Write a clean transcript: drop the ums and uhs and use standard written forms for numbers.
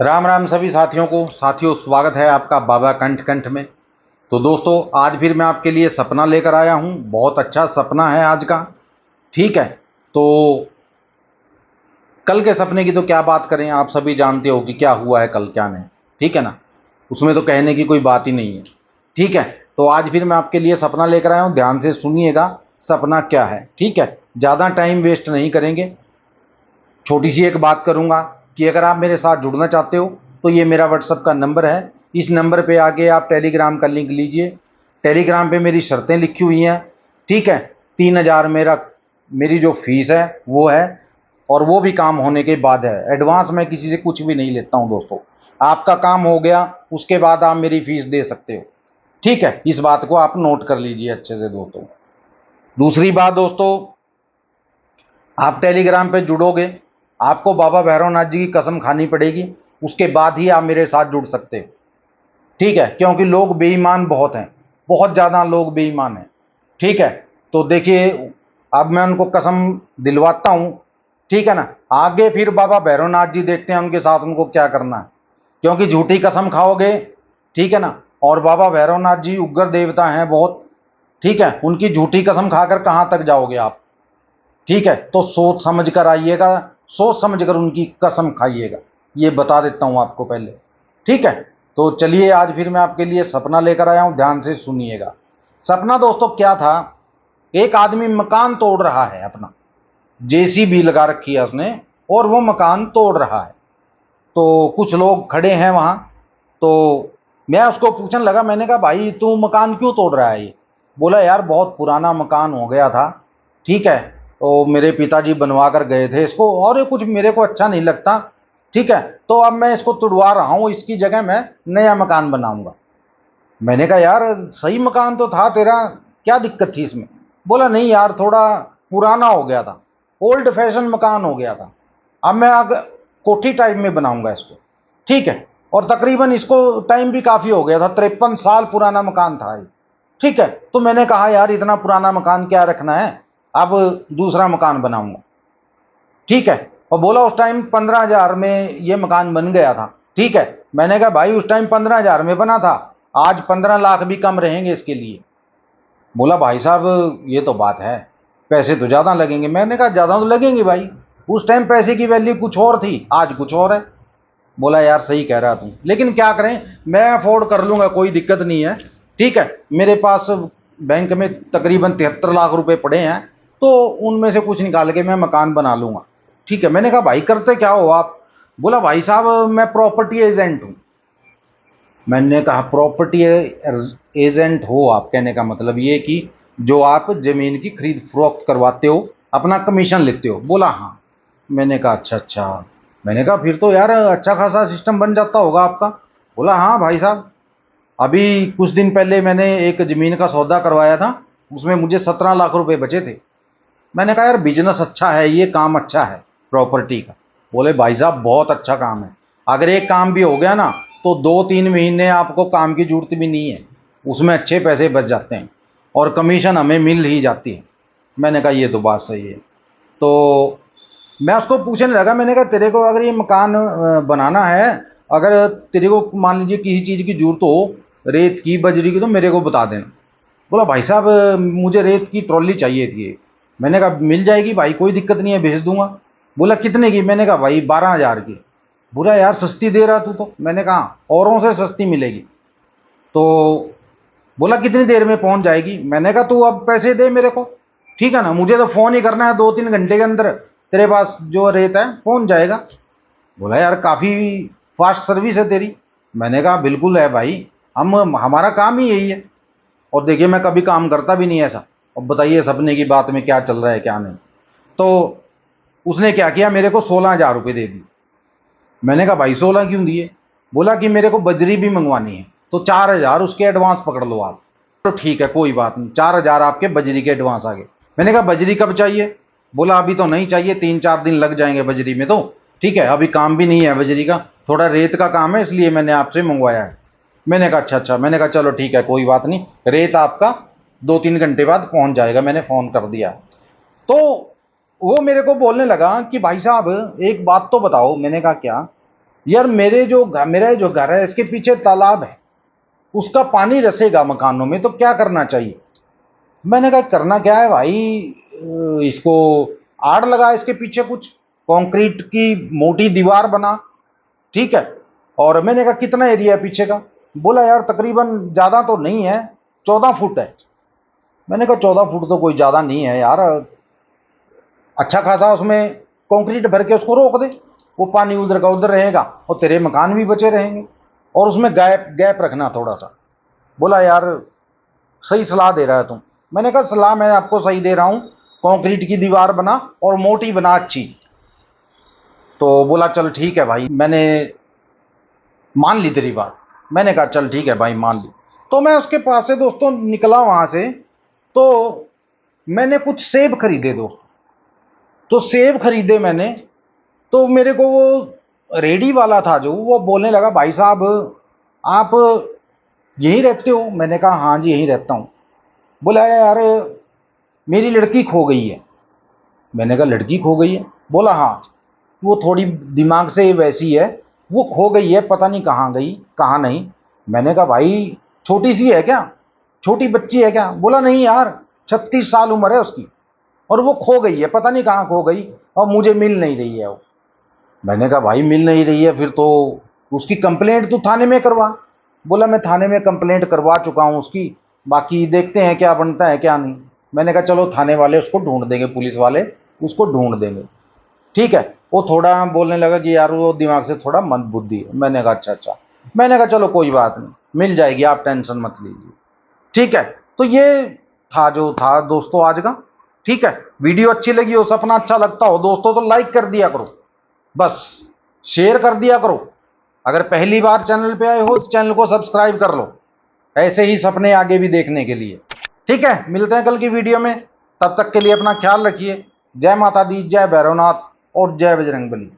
राम राम सभी साथियों को। साथियों, स्वागत है आपका बाबा कंठ कंठ में। तो दोस्तों, आज फिर मैं आपके लिए सपना लेकर आया हूँ। बहुत अच्छा सपना है आज का। ठीक है, तो कल के सपने की तो क्या बात करें, आप सभी जानते हो कि क्या हुआ है कल, क्या नहीं। ठीक है ना, उसमें तो कहने की कोई बात ही नहीं है। ठीक है, तो आज फिर मैं आपके लिए सपना लेकर आया हूँ। ध्यान से सुनिएगा सपना क्या है। ठीक है, ज़्यादा टाइम वेस्ट नहीं करेंगे। छोटी सी एक बात करूंगा कि अगर आप मेरे साथ जुड़ना चाहते हो तो ये मेरा व्हाट्सअप का नंबर है। इस नंबर पे आके आप टेलीग्राम का लिंक लीजिए। टेलीग्राम पे मेरी शर्तें लिखी हुई हैं। ठीक है, 3,000 मेरी जो फीस है वो है, और वो भी काम होने के बाद है। एडवांस मैं किसी से कुछ भी नहीं लेता हूं दोस्तों। आपका काम हो गया उसके बाद आप मेरी फीस दे सकते हो। ठीक है, इस बात को आप नोट कर लीजिए अच्छे से दोस्तों। दूसरी बात दोस्तों, आप टेलीग्राम पे जुड़ोगे, आपको बाबा भैरवनाथ जी की कसम खानी पड़ेगी, उसके बाद ही आप मेरे साथ जुड़ सकते हो। ठीक है, क्योंकि लोग बेईमान बहुत हैं, बहुत ज़्यादा लोग बेईमान हैं। ठीक है, तो देखिए, अब मैं उनको कसम दिलवाता हूँ। ठीक है ना, आगे फिर बाबा भैरवनाथ जी देखते हैं उनके साथ उनको क्या करना है, क्योंकि झूठी कसम खाओगे। ठीक है ना, और बाबा भैरवनाथ जी उग्र देवता हैं बहुत। ठीक है, उनकी झूठी कसम खाकर कहाँ तक जाओगे आप। ठीक है, तो सोच समझ कर आइएगा, सोच समझ कर उनकी कसम खाइएगा, ये बता देता हूं आपको पहले। ठीक है, तो चलिए आज फिर मैं आपके लिए सपना लेकर आया हूं, ध्यान से सुनिएगा। सपना दोस्तों क्या था, एक आदमी मकान तोड़ रहा है अपना, जेसीबी लगा रखी है उसने, और वो मकान तोड़ रहा है। तो कुछ लोग खड़े हैं वहां। तो मैं उसको पूछने लगा, मैंने कहा भाई तू मकान क्यों तोड़ रहा है ये। बोला यार बहुत पुराना मकान हो गया था। ठीक है, तो मेरे पिताजी बनवा कर गए थे इसको, और ये कुछ मेरे को अच्छा नहीं लगता। ठीक है, तो अब मैं इसको तुड़वा रहा हूँ, इसकी जगह मैं नया मकान बनाऊंगा। मैंने कहा यार सही मकान तो था तेरा, क्या दिक्कत थी इसमें। बोला नहीं यार, थोड़ा पुराना हो गया था, ओल्ड फैशन मकान हो गया था, अब मैं आगे कोठी टाइप में बनाऊंगा इसको। ठीक है, और तकरीबन इसको टाइम भी काफी हो गया था, 53 साल पुराना मकान था ये। ठीक है, तो मैंने कहा यार इतना पुराना मकान क्या रखना है, अब दूसरा मकान बनाऊंगा। ठीक है, और बोला उस टाइम 15,000 में ये मकान बन गया था। ठीक है, मैंने कहा भाई उस टाइम 15,000 में बना था, आज 15 लाख भी कम रहेंगे इसके लिए। बोला भाई साहब ये तो बात है, पैसे तो ज़्यादा लगेंगे। मैंने कहा ज़्यादा तो लगेंगे भाई, उस टाइम पैसे की वैल्यू कुछ और थी, आज कुछ और है। बोला यार सही कह रहा तू, लेकिन क्या करें, मैं अफोर्ड कर लूंगा, कोई दिक्कत नहीं है। ठीक है, मेरे पास बैंक में तकरीबन 73 लाख रुपए पड़े हैं, तो उनमें से कुछ निकाल के मैं मकान बना लूंगा। ठीक है, मैंने कहा भाई करते क्या हो आप। बोला भाई साहब मैं प्रॉपर्टी एजेंट हूँ। मैंने कहा प्रॉपर्टी एजेंट हो आप, कहने का मतलब ये कि जो आप जमीन की खरीद फरोख्त करवाते हो, अपना कमीशन लेते हो। बोला हाँ। मैंने कहा अच्छा अच्छा। मैंने कहा फिर तो यार अच्छा खासा सिस्टम बन जाता होगा आपका। बोला हाँ भाई साहब, अभी कुछ दिन पहले मैंने एक ज़मीन का सौदा करवाया था, उसमें मुझे 17 लाख रुपए बचे थे। मैंने कहा यार बिजनेस अच्छा है, ये काम अच्छा है प्रॉपर्टी का। बोले भाई साहब बहुत अच्छा काम है, अगर एक काम भी हो गया ना तो 2-3 महीने आपको काम की जरूरत भी नहीं है, उसमें अच्छे पैसे बच जाते हैं, और कमीशन हमें मिल ही जाती है। मैंने कहा ये तो बात सही है। तो मैं उसको पूछने लगा, मैंने कहा तेरे को अगर ये मकान बनाना है, अगर तेरे को मान लीजिए किसी चीज़ की जरूरत हो, रेत की बजरी की, तो मेरे को बता देना। बोला भाई साहब मुझे रेत की ट्रॉली चाहिए थी। मैंने कहा मिल जाएगी भाई, कोई दिक्कत नहीं है, भेज दूंगा। बोला कितने की। मैंने कहा भाई 12,000 की। बोला यार सस्ती दे रहा तू तो। मैंने कहा औरों से सस्ती मिलेगी। तो बोला कितनी देर में पहुंच जाएगी। मैंने कहा तू अब पैसे दे मेरे को, ठीक है ना, मुझे तो फोन ही करना है, 2-3 घंटे के अंदर तेरे पास जो रेत है पहुंच जाएगा। बोला यार काफ़ी फास्ट सर्विस है तेरी। मैंने कहा बिल्कुल है भाई, हम हमारा काम ही यही है, और देखिए मैं कभी काम करता भी नहीं ऐसा। अब बताइए सपने की बात में क्या चल रहा है क्या नहीं। तो उसने क्या किया, मेरे को 16,000 रुपये दे दी। मैंने कहा भाई 16 क्यों दिए। बोला कि मेरे को बजरी भी मंगवानी है, तो 4,000 उसके एडवांस पकड़ लो आप। तो ठीक है कोई बात नहीं, 4,000 आपके बजरी के एडवांस आ गए। मैंने कहा बजरी कब चाहिए। बोला अभी तो नहीं चाहिए, 3-4 दिन लग जाएंगे बजरी में तो। ठीक है, अभी काम भी नहीं है बजरी का, थोड़ा रेत का काम है, इसलिए मैंने आपसे मंगवाया है। मैंने कहा अच्छा अच्छा। मैंने कहा चलो ठीक है कोई बात नहीं, रेत आपका 2-3 घंटे बाद पहुंच जाएगा, मैंने फ़ोन कर दिया। तो वो मेरे को बोलने लगा कि भाई साहब एक बात तो बताओ। मैंने कहा क्या। यार मेरा जो घर है इसके पीछे तालाब है, उसका पानी रसेगा मकानों में, तो क्या करना चाहिए? मैंने कहा करना क्या है भाई, इसको आड़ लगा इसके पीछे कुछ कंक्रीट की मोटी दीवार बना, ठीक है। और मैंने कहा कितना एरिया है पीछे का? बोला यार तकरीबन ज्यादा तो नहीं है, 14 फुट है। मैंने कहा 14 फुट तो कोई ज्यादा नहीं है यार, अच्छा खासा उसमें कंक्रीट भर के उसको रोक दे, वो पानी उधर का उधर रहेगा और तेरे मकान भी बचे रहेंगे, और उसमें गैप गैप रखना थोड़ा सा। बोला यार सही सलाह दे रहा है तुम। मैंने कहा सलाह मैं आपको सही दे रहा हूं, कंक्रीट की दीवार बना और मोटी बना अच्छी। तो बोला चल ठीक है भाई, मैंने मान ली तेरी बात। मैंने कहा चल ठीक है भाई मान ली। तो मैं उसके पास से दोस्तों निकला वहां से, तो मैंने कुछ सेब खरीदे दोस्तों। तो सेब खरीदे मैंने, तो मेरे को वो रेडी वाला था जो, वो बोलने लगा भाई साहब आप यहीं रहते हो? मैंने कहा हाँ जी यहीं रहता हूँ। बोला यार मेरी लड़की खो गई है। मैंने कहा लड़की खो गई है? बोला हाँ, वो थोड़ी दिमाग से वैसी है, वो खो गई है, पता नहीं कहाँ गई कहाँ नहीं। मैंने कहा भाई छोटी सी है क्या, छोटी बच्ची है क्या? बोला नहीं यार 36 साल उम्र है उसकी, और वो खो गई है, पता नहीं कहाँ खो गई, और मुझे मिल नहीं रही है वो। मैंने कहा भाई मिल नहीं रही है, फिर तो उसकी कंप्लेंट तो थाने में करवा। बोला मैं थाने में कंप्लेंट करवा चुका हूँ उसकी, बाकी देखते हैं क्या बनता है क्या नहीं। मैंने कहा चलो थाने वाले उसको ढूंढ देंगे, पुलिस वाले उसको ढूंढ देंगे, ठीक है। वो थोड़ा बोलने लगा कि यार वो दिमाग से थोड़ा मंदबुद्धि है। मैंने कहा अच्छा। मैंने कहा चलो कोई बात नहीं, मिल जाएगी, आप टेंशन मत लीजिए, ठीक है। तो ये था जो था दोस्तों आज का, ठीक है। वीडियो अच्छी लगी हो, सपना अच्छा लगता हो दोस्तों, तो लाइक कर दिया करो, बस शेयर कर दिया करो। अगर पहली बार चैनल पे आए हो तो चैनल को सब्सक्राइब कर लो, ऐसे ही सपने आगे भी देखने के लिए, ठीक है। मिलते हैं कल की वीडियो में, तब तक के लिए अपना ख्याल रखिए। जय माता दी, जय भैरवनाथ और जय बजरंगबली।